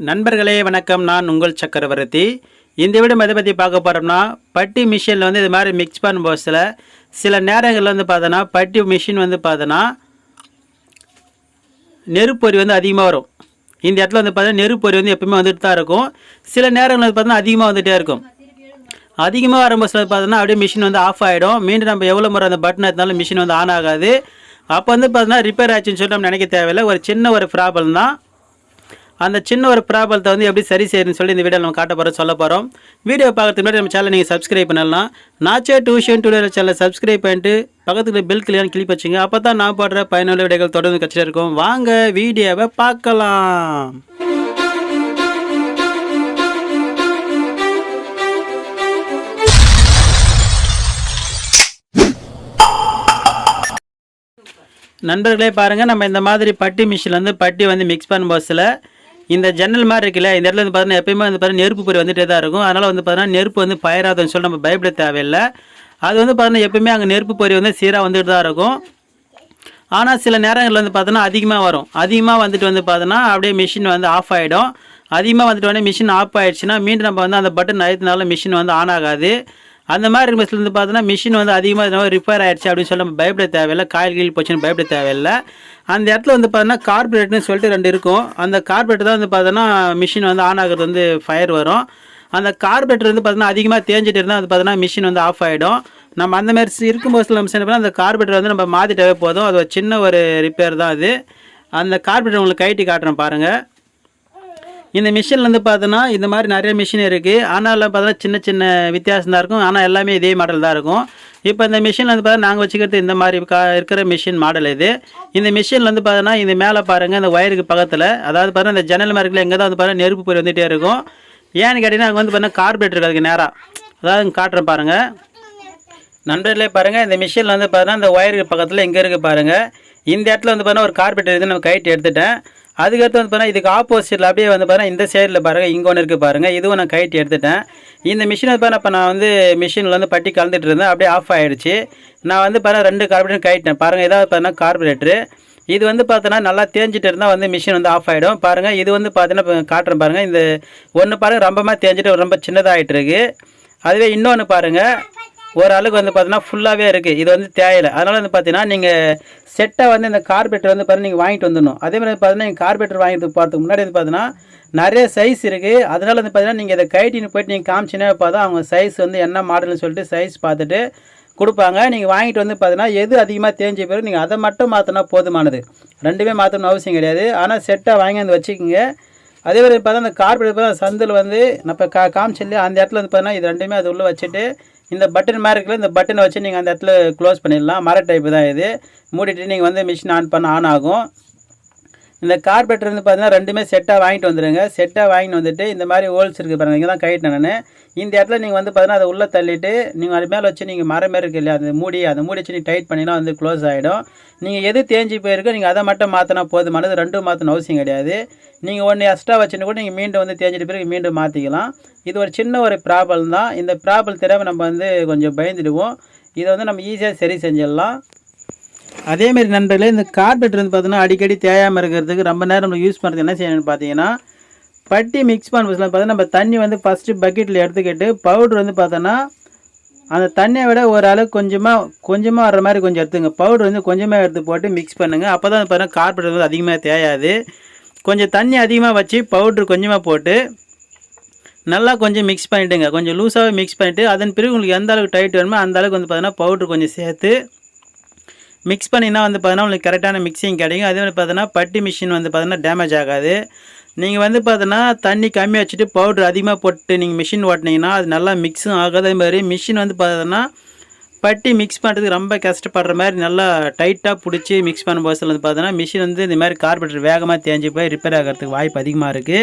நண்பர்களே வணக்கம். நான் உங்கள் சக்கரவர்த்தி. இந்த வீடியோ எதை பற்றி பார்க்க போகிறோம்னா, பட்டி மிஷினில் வந்து இது மாதிரி மிக்ஸ் பண்ணும்போது சில நேரங்களில் வந்து பார்த்தோன்னா பட்டி மிஷின் வந்து பார்த்தோன்னா நெருப்பொறி வந்து அதிகமாக வரும். இந்த இடத்துல வந்து பார்த்தீங்கன்னா நெருப்பொறி வந்து எப்பவுமே வந்துட்டு தான் இருக்கும். சில நேரங்கள் வந்து பார்த்தோன்னா அதிகமாக வந்துகிட்டே இருக்கும். அதிகமாக வரும்போது பார்த்தோன்னா அப்படியே மிஷின் வந்து ஆஃப் ஆகிடும். மீண்டும் நம்ம எவ்வளோ முறை அந்த பட்டன் எடுத்தாலும் மிஷின் வந்து ஆன் ஆகாது. அப்போ வந்து பார்த்தோன்னா ரிப்பேர் ஆச்சுன்னு சொல்லிட்டு நம்ம நினைக்க தேவையில்லை. ஒரு சின்ன ஒரு ப்ராப்ளம் தான். அந்த சின்ன ஒரு ப்ராப்ளத்தை வந்து எப்படி சரி செய்யணும்னு சொல்லி இந்த வீடியோ நம்ம காட்ட போகிறோம், சொல்ல போகிறோம். வீடியோ பார்க்கறதுக்கு முன்னாடி நம்ம சேனல் நீங்கள் சப்ஸ்கிரைப் பண்ணலாம். நாச்சே டியூஷன் டுடோரியல் சேனலை சப்ஸ்கிரைப் பண்ணிட்டு பக்கத்துக்கு பெல் கிளிக் வச்சுங்க. அப்போ தான் நான் போடுற பயனுள்ள வீடியோக்கள் தொடர்ந்து கட்சியாக இருக்கும். வாங்க வீடியோவை பார்க்கலாம். நண்பர்களே பாருங்கள், நம்ம இந்த மாதிரி பட்டி மிஷினில் வந்து பட்டி வந்து மிக்ஸ் பண்ணும்போது இந்த ஜன்னல் மாதிரி இருக்குல்ல, இந்த இடத்துல வந்து பார்த்தீங்கன்னா எப்பயுமே வந்து பார்த்தீங்கன்னா நெருப்பு பொறி வந்துகிட்டே தான் இருக்கும். அதனால் வந்து பார்த்தீங்கன்னா நெருப்பு வந்து பயிராதுன்னு சொல்லி நம்ம பயப்பட தேவையில்லை. அது வந்து பார்த்தீங்கன்னா எப்பயுமே அங்கே நெருப்பு பொறி வந்து சீராக வந்துட்டு தான் இருக்கும். ஆனால் சில நேரங்களில் வந்து பார்த்தோன்னா அதிகமாக வரும். அதிகமாக வந்துட்டு வந்து பார்த்தோன்னா அப்படியே மிஷின் வந்து ஆஃப் ஆகிடும். அதிகமாக வந்துட்டு உடனே மிஷின் ஆஃப் ஆகிடுச்சுன்னா மீண்டும் நம்ம வந்து அந்த பட்டன் அழுத்தினாலும் மிஷின் வந்து ஆன் ஆகாது. அந்த மாதிரி பஸ்ஸில் வந்து பார்த்தோன்னா மிஷின் வந்து அதிகமாக ரிப்பேர் ஆகிடுச்சு அப்படின்னு சொல்லி நம்ம பயப்பட தேவையில்லை. காயில் போச்சுன்னு பயப்பட தேவையில்லை. அந்த இடத்துல வந்து பார்த்தோன்னா கார்பரேட்னு சொல்லிட்டு 2 இருக்கும். அந்த கார்பரேட்டர் தான் வந்து பார்த்தோன்னா மிஷின் வந்து ஆன் ஆகிறது வந்து ஃபயர் வரும். அந்த கார்பரேட்டர் வந்து பார்த்தோன்னா அதிகமாக தேஞ்சிட்டு இருந்தால் வந்து பார்த்தோன்னா மிஷின் வந்து ஆஃப் ஆகிடும். நம்ம அந்த மாதிரி இருக்கும்போது நம்ம என்ன பண்ணால் அந்த கார்பரேட்டர் வந்து நம்ம மாற்றிட்டாவே போதும். அது ஒரு சின்ன ஒரு ரிப்பேர் தான் அது. அந்த கார்பரேட்டர் உங்களுக்கு கைட்டி காட்டுறேன் பாருங்கள். இந்த மிஷினில் வந்து பார்த்தோன்னா இந்த மாதிரி நிறைய மிஷின் இருக்குது. ஆனால் பார்த்தோன்னா சின்ன சின்ன வித்தியாசம் தான் இருக்கும். ஆனால் எல்லாமே இதே மாடல் தான் இருக்கும். இப்போ இந்த மிஷினில் வந்து பார்த்தா நாங்கள் வச்சுக்கிறது இந்த மாதிரி இருக்கிற மிஷின் மாடல் இது. இந்த மிஷினில் வந்து பார்த்தோன்னா இந்த மேலே பாருங்கள், இந்த ஒயருக்கு பக்கத்தில், அதாவது பார்த்தா இந்த ஜன்னல் மாதிரி எங்கே தான் வந்து பார்த்தா நெருப்பு பொறி வந்துகிட்டே இருக்கும். ஏன்னு கேட்டிங்கன்னா அங்கே வந்து பார்த்தீங்கன்னா கார்பரேட்டர் அதுக்கு நேராக, அதாவது காட்டுறேன் பாருங்கள். நண்பர்களே பாருங்கள், இந்த மிஷினில் வந்து பார்த்தோன்னா இந்த ஒயருக்கு பக்கத்தில் எங்கே இருக்குது பாருங்கள். இந்த இடத்துல வந்து பார்த்தா ஒரு கார்பரேட்டர் இருக்குது. நம்ம கைட்டு எடுத்துட்டேன். அதுக்கடுத்து வந்து பார்த்தீங்கன்னா இதுக்கு ஆப்போசிட்டில் அப்படியே வந்து பார்த்தீங்கன்னா இந்த சைடில் பாருங்கள், இங்கே ஒன்று இருக்குது பாருங்கள். இதுவும் நான் கைட்டு எடுத்துட்டேன். இந்த மிஷின் வந்து இப்போ நான் வந்து மிஷினில் வந்து பட்டி கலந்துட்டு இருந்தேன். அப்படியே ஆஃப் ஆகிடுச்சு. நான் வந்து பாருங்கள் 2 கார்பரேட்டர் கைட்டேன் பாருங்கள். இதாவது பார்த்தீங்கன்னா கார்பரேட்டரு இது வந்து பார்த்தோன்னா நல்லா தேஞ்சிட்டு இருந்தால் வந்து மிஷின் வந்து ஆஃப் ஆகிடும். பாருங்கள், இது வந்து பார்த்தீங்கன்னா காட்டுறேன் பாருங்கள். இந்த ஒன்று பாருங்கள் ரொம்பமாக தேஞ்சிட்டு ரொம்ப சின்னதாகிட்டு இருக்குது. அதுவே இன்னொன்று பாருங்கள் ஒரு அளவுக்கு வந்து பார்த்தீங்கன்னா ஃபுல்லாகவே இருக்குது. இது வந்து தேவையில்லை. அதனால் வந்து பார்த்தீங்கன்னா நீங்கள் செட்டாக வந்து இந்த கார்பரேட்டர் வந்து பார்த்தீங்கன்னா நீங்கள் வாங்கிட்டு வந்துடணும். அதே மாதிரி பார்த்தீங்கன்னா நீங்கள் கார்பரேட்டர் வாங்கிட்டு போகிறதுக்கு முன்னாடி வந்து பார்த்தீங்கன்னா நிறைய சைஸ் இருக்குது. அதனால் வந்து பார்த்தீங்கன்னா நீங்கள் இதை கைட்டின்னு போய்ட்டு நீங்கள் காமிச்சினே பார்த்தா அவங்க சைஸ் வந்து என்ன மாடல்னு சொல்லிட்டு சைஸ் பார்த்துட்டு கொடுப்பாங்க. நீங்கள் வாங்கிட்டு வந்து பார்த்தீங்கன்னா எது அதிகமாக தேஞ்ச பிறகு நீங்கள் அதை மட்டும் மாற்றினா போதுமானது. 2மே மாற்றணும்னு அவசியம் கிடையாது. ஆனால் செட்டாக வாங்கி வந்து வச்சுக்கோங்க. அதே மாதிரி பார்த்தா அந்த கார்பரேட்டர் பார்த்தா சந்தில் வந்து நான் இப்போ காமிச்சில்லையே அந்த இடத்துல வந்து பார்த்தீங்கன்னா இது 2மே அது உள்ளே வச்சுட்டு இந்த பட்டன் மாதிரி இருக்குல்ல, இந்த பட்டனை வச்சு நீங்கள் அந்த இடத்துல க்ளோஸ் பண்ணிடலாம். மர டைப்பு தான் இது. மூடிட்டு நீங்கள் வந்து மிஷின் ஆன் ஆகும். இந்த கார்பரேட்டர் வந்து பார்த்தீங்கன்னா 2மே செட்டாக வாங்கிட்டு வந்துடுங்க. செட்டாக வாங்கிட்டு வந்துட்டு இந்த மாதிரி ஹோல்ஸ் இருக்குது பாருங்கள், இங்கே தான் கைட்டேன் நான். இந்த இடத்துல நீங்கள் வந்து பார்த்தீங்கன்னா அதை உள்ளே தள்ளிட்டு நீங்கள் அது மேலே வச்சு நீங்கள் மரம் மாரி இருக்கு இல்லையா, அந்த மூடி வச்சு நீங்கள் டைட் பண்ணினா வந்து க்ளோஸ் ஆகிடும். நீங்கள் எது தேஞ்சி போயிருக்கோ நீங்கள் அதை மட்டும் மாற்றினா போதுமானது. 2 மாற்றணும் அவசியம் கிடையாது. நீங்கள் ஒன்று எக்ஸ்ட்ரா வச்சுன்னு கூட நீங்கள் மீண்டும் வந்து தேஞ்சிட்டு பிறகு மீண்டும் மாற்றிக்கலாம். இது ஒரு சின்ன ஒரு ப்ராப்ளம் தான். இந்த ப்ராப்ளம் தெரியாமல் நம்ம வந்து கொஞ்சம் பயந்துடுவோம். இதை வந்து நம்ம ஈஸியாக சரி செஞ்சிடலாம். அதேமாரி நண்பர்களே, இந்த கார்பரேட்டர் வந்து பார்த்தீங்கன்னா அடிக்கடி தேயாமல் இருக்கிறதுக்கு ரொம்ப நேரம் நம்ம யூஸ் பண்ணுறது என்ன செய்யணும்னு பார்த்தீங்கன்னா, பட்டி மிக்ஸ் பண்ணும்போது பார்த்தீங்கன்னா நம்ம தண்ணி வந்து ஃபஸ்ட்டு பக்கெட்டில் எடுத்துக்கிட்டு பவுட்ரு வந்து பார்த்தோன்னா அந்த தண்ணியை விட ஒரு அளவுக்கு கொஞ்சமாக வர்ற மாதிரி கொஞ்சம் எடுத்துங்க. பவுட்ரு வந்து கொஞ்சமாக எடுத்து போட்டு மிக்ஸ் பண்ணுங்கள். அப்போ தான் பார்த்தீங்கன்னா கார்பரேட்டர் வந்து அதிகமாக தேயாது. கொஞ்சம் தண்ணி அதிகமாக வச்சு பவுட்ரு கொஞ்சமாக போட்டு நல்லா கொஞ்சம் மிக்ஸ் பண்ணிவிடுங்க. கொஞ்சம் லூஸாகவே மிக்ஸ் பண்ணிவிட்டு அதன் பிறகு உங்களுக்கு எந்த அளவுக்கு டைட் வேணுமோ அந்த அளவுக்கு வந்து பார்த்தீங்கன்னா பவுட்ரு கொஞ்சம் சேர்த்து மிக்ஸ் பண்ணிங்கன்னா வந்து பார்த்தீங்கன்னா உங்களுக்கு கரெக்டான மிக்சிங் கிடைக்கும். அதே மாதிரி பார்த்தீங்கன்னா பட்டி மிஷின் வந்து பார்த்தீங்கன்னா டேமேஜ் ஆகாது. நீங்கள் வந்து பார்த்தீங்கன்னா தண்ணி கம்மியாக வச்சுட்டு பவுட்ரு அதிகமாக போட்டு நீங்கள் மிஷின் ஓட்டினீங்கன்னா அது நல்லா மிக்ஸும் ஆகாது. அதே மாதிரி மிஷின் வந்து பார்த்தீங்கன்னா பட்டி மிக்ஸ் பண்ணுறதுக்கு ரொம்ப கஷ்டப்படுற மாதிரி நல்லா டைட்டாக பிடிச்சி மிக்ஸ் பண்ணும்போது வந்து பார்த்தீங்கன்னா மிஷின் வந்து இந்த மாதிரி கார்பரேட்டர் வேகமாக தேஞ்சு போய் ரிப்பேர் ஆகிறதுக்கு வாய்ப்பு அதிகமாக இருக்குது.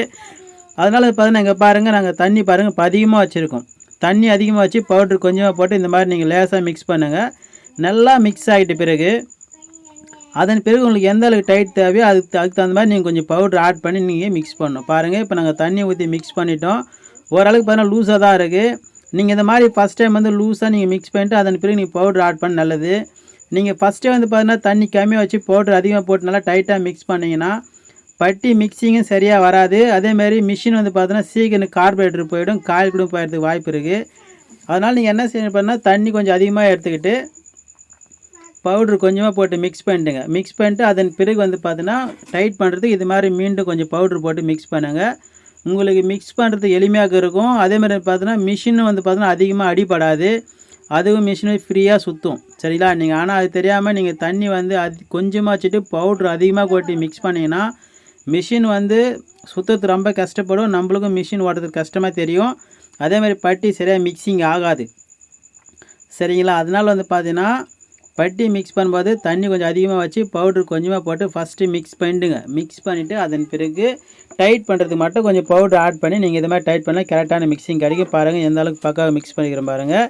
அதனால் பார்த்தீங்கன்னா இங்கே பாருங்கள், நாங்கள் தண்ணி பாருங்கள் இப்போ அதிகமாக வச்சுருக்கோம். தண்ணி அதிகமாக வச்சு பவுட்ரு கொஞ்சமாக போட்டு இந்த மாதிரி நீங்கள் லேசாக மிக்ஸ் பண்ணுங்கள். நல்லா மிக்ஸ் ஆகிட்ட பிறகு அதன் பிறகு உங்களுக்கு எந்த அளவுக்கு டைட் தேவையோ அதுக்கு தகுந்த மாதிரி நீங்கள் கொஞ்சம் பவுட்ரு ஆட் பண்ணி நீங்கள் மிக்ஸ் பண்ணணும். பாருங்கள், இப்போ நாங்கள் தண்ணி ஊற்றி மிக்ஸ் பண்ணிட்டோம். ஓரளவுக்கு பார்த்தீங்கன்னா லூஸாக தான் இருக்குது. நீங்கள் இந்த மாதிரி ஃபஸ்ட் டைம் வந்து லூஸாக நீங்கள் மிக்ஸ் பண்ணிட்டு அதன் பிறகு நீங்கள் பவுட்ரு ஆட் பண்ண நல்லது. நீங்கள் ஃபஸ்ட்டே வந்து பார்த்தீங்கன்னா தண்ணி கம்மியாக வச்சு பவுட்ரு அதிகமாக போட்டு நல்லா டைட்டாக மிக்ஸ் பண்ணிங்கன்னா பட்டி மிக்சிங்கும் சரியாக வராது. அதேமாரி மிஷின் வந்து பார்த்தீங்கன்னா சீக்கிரம் கார்பரேட்டர் போயிடும், காயில் கூட போயிடுறதுக்கு வாய்ப்பு இருக்குது. அதனால் நீங்கள் என்ன செய்யணும் பண்ணால் தண்ணி கொஞ்சம் அதிகமாக எடுத்துக்கிட்டு பவுட்ரு கொஞ்சமாக போட்டு மிக்ஸ் பண்ணிட்டுங்க. மிக்ஸ் பண்ணிட்டு அதன் பிறகு வந்து பார்த்தீங்கன்னா டைட் பண்ணுறதுக்கு இது மாதிரி மீண்டும் கொஞ்சம் பவுட்ரு போட்டு மிக்ஸ் பண்ணுங்கள். உங்களுக்கு மிக்ஸ் பண்ணுறதுக்கு எளிமையாக இருக்கும். அதேமாதிரி பார்த்தீங்கன்னா மிஷினும் வந்து பார்த்தீங்கன்னா அதிகமாக அடிபடாது. அதுவும் மிஷினு ஃப்ரீயாக சுற்றும். சரிங்களா? நீங்கள் ஆனால் அது தெரியாமல் நீங்கள் தண்ணி வந்து கொஞ்சமாக வச்சுட்டு பவுட்ரு அதிகமாக கொட்டி மிக்ஸ் பண்ணிங்கன்னா மிஷின் வந்து சுத்தத்துக்கு ரொம்ப கஷ்டப்படும். நம்மளுக்கும் மிஷின் ஓட்டுறதுக்கு கஷ்டமாக தெரியும். அதேமாதிரி பட்டி சரியாக மிக்சிங் ஆகாது. சரிங்களா? அதனால் வந்து பார்த்தீங்கன்னா பட்டி மிக்ஸ் பண்ணும்போது தண்ணி கொஞ்சம் அதிகமாக வச்சு பவுட்ரு கொஞ்சமாக போட்டு ஃபஸ்ட்டு மிக்ஸ் பண்ணிடுங்க. மிக்ஸ் பண்ணிவிட்டு அதன் பிறகு டைட் பண்ணுறதுக்கு மட்டும் கொஞ்சம் பவுட்ரு ஆட் பண்ணி நீங்கள் இது மாதிரி டைட் பண்ணால் கரெக்டான மிக்சிங் கிடைக்கும். பாருங்கள் எந்த அளவுக்கு பக்காவாக மிக்ஸ் பண்ணிக்கிறேன் பாருங்கள்.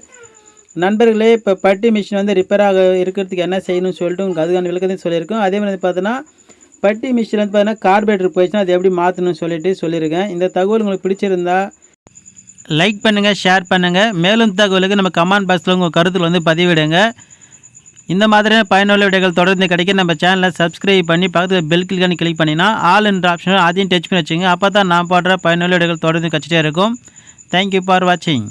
நண்பர்களே, இப்போ பட்டி மிஷின் வந்து ரிப்பேர் இருக்கிறதுக்கு என்ன செய்யணும்னு சொல்லிட்டு உங்களுக்கு அதுக்கான விளக்கத்தையும் சொல்லியிருக்கோம். அதே மாதிரி பார்த்தீங்கன்னா பட்டி மிஷின் வந்து பார்த்தீங்கன்னா கார்பரேட்டர் போயிடுச்சுன்னா அது எப்படி மாற்றணும்னு சொல்லியிருக்கேன். இந்த தகவல் உங்களுக்கு பிடிச்சிருந்தா லைக் பண்ணுங்கள், ஷேர் பண்ணுங்கள். மேலும் தகவலுக்கு நம்ம கமெண்ட் பாக்ஸில் உங்கள் கருத்தில் வந்து பதிவிடுங்க. இந்த மாதிரியான பயனுள்ள வீடியோக்கள் தொடர்ந்து கிடைக்க நம்ம சேனலை சப்ஸ்கிரைப் பண்ணி பக்கத்தில் பெல் கிளிக்கான கிளிக் பண்ணினா ஆல் என்ற ஆப்ஷனில் அதையும் டச் பண்ணி வச்சுங்க. அப்போ தான் நான் போடுற பயனுள்ள வீடியோக்கள் தொடர்ந்து கிடச்சிட்டே இருக்கும். தேங்க்யூ ஃபார் வாட்சிங்.